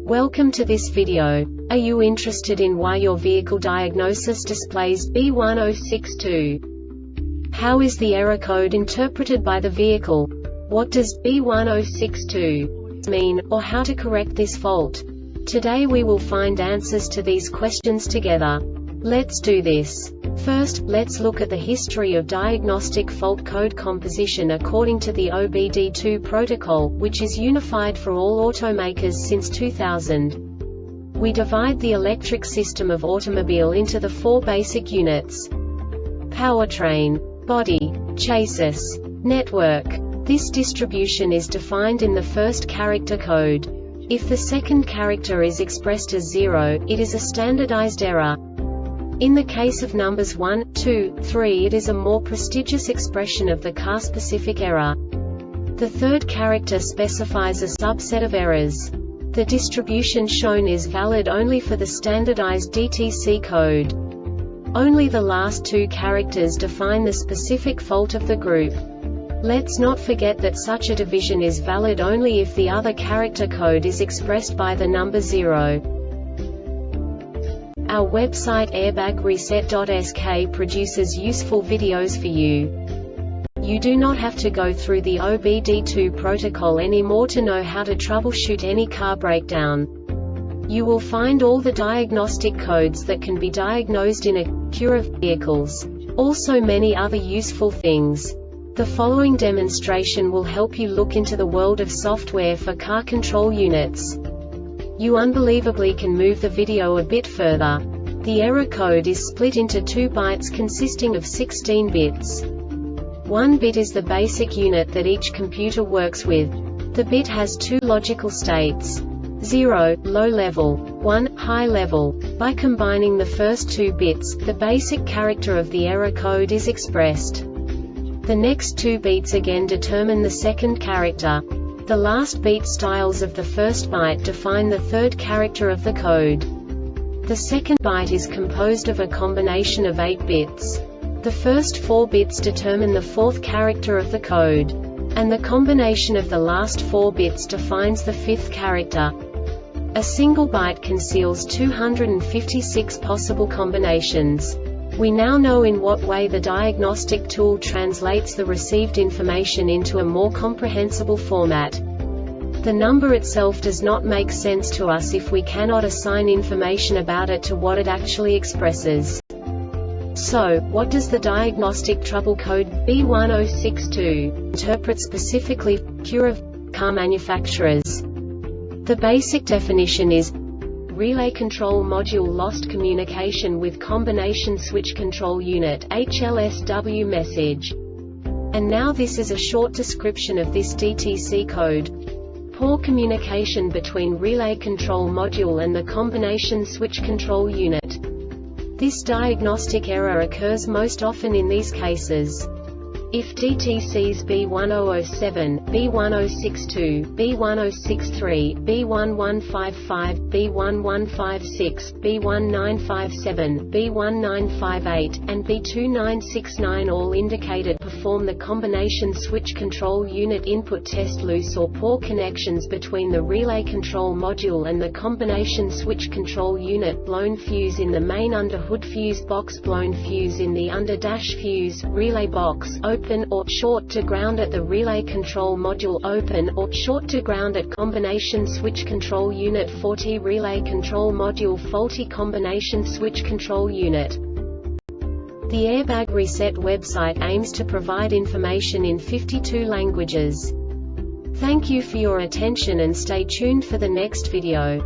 Welcome to this video. Are you interested in why your vehicle diagnosis displays B1062? How is the error code interpreted by the vehicle? What does B1062 mean, or how to correct this fault? Today we will find answers to these questions together. Let's do this. First, let's look at the history of diagnostic fault code composition according to the OBD2 protocol, which is unified for all automakers since 2000. We divide the electric system of automobile into the four basic units: powertrain, body, chassis, network. This distribution is defined in the first character code. If the second character is expressed as 0, it is a standardized error. In the case of numbers 1, 2, 3, it is a more prestigious expression of the car-specific error. The third character specifies a subset of errors. The distribution shown is valid only for the standardized DTC code. Only the last two characters define the specific fault of the group. Let's not forget that such a division is valid only if the other character code is expressed by the number 0. Our website airbagreset.sk produces useful videos for you. You do not have to go through the OBD2 protocol anymore to know how to troubleshoot any car breakdown. You will find all the diagnostic codes that can be diagnosed in Acura vehicles. Also many other useful things. The following demonstration will help you look into the world of software for car control units. You unbelievably can move the video a bit further. The error code is split into 2 bytes consisting of 16 bits. 1 bit is the basic unit that each computer works with. The bit has 2 logical states: 0, low level, 1, high level. By combining the first 2 bits, the basic character of the error code is expressed. The next 2 beats again determine the second character. The last beat styles of the first byte define the third character of the code. The second byte is composed of a combination of 8 bits. The first 4 bits determine the fourth character of the code. And the combination of the last 4 bits defines the fifth character. A single byte conceals 256 possible combinations. We now know in what way the diagnostic tool translates the received information into a more comprehensible format. The number itself does not make sense to us if we cannot assign information about it to what it actually expresses. So, what does the Diagnostic Trouble Code B1062 interpret specifically for Acura car manufacturers? The basic definition is Relay Control Module lost communication with Combination Switch Control Unit HLSW message. And now this is a short description of this DTC code. Poor communication between Relay Control Module and the Combination Switch Control Unit. This diagnostic error occurs most often in these cases: if DTCs B1007, B1062, B1063, B1155, B1156, B1957, B1958, and B2969 all indicated perform the combination switch control unit input test. Loose or poor connections between the relay control module and the combination switch control unit. Blown fuse in the main under hood fuse box, blown fuse in the under dash fuse relay box, open or short to ground at the relay control module, open or short to ground at combination switch control unit. 40 relay control module faulty, combination switch control unit. The Airbag Reset website aims to provide information in 52 languages. Thank you for your attention and stay tuned for the next video.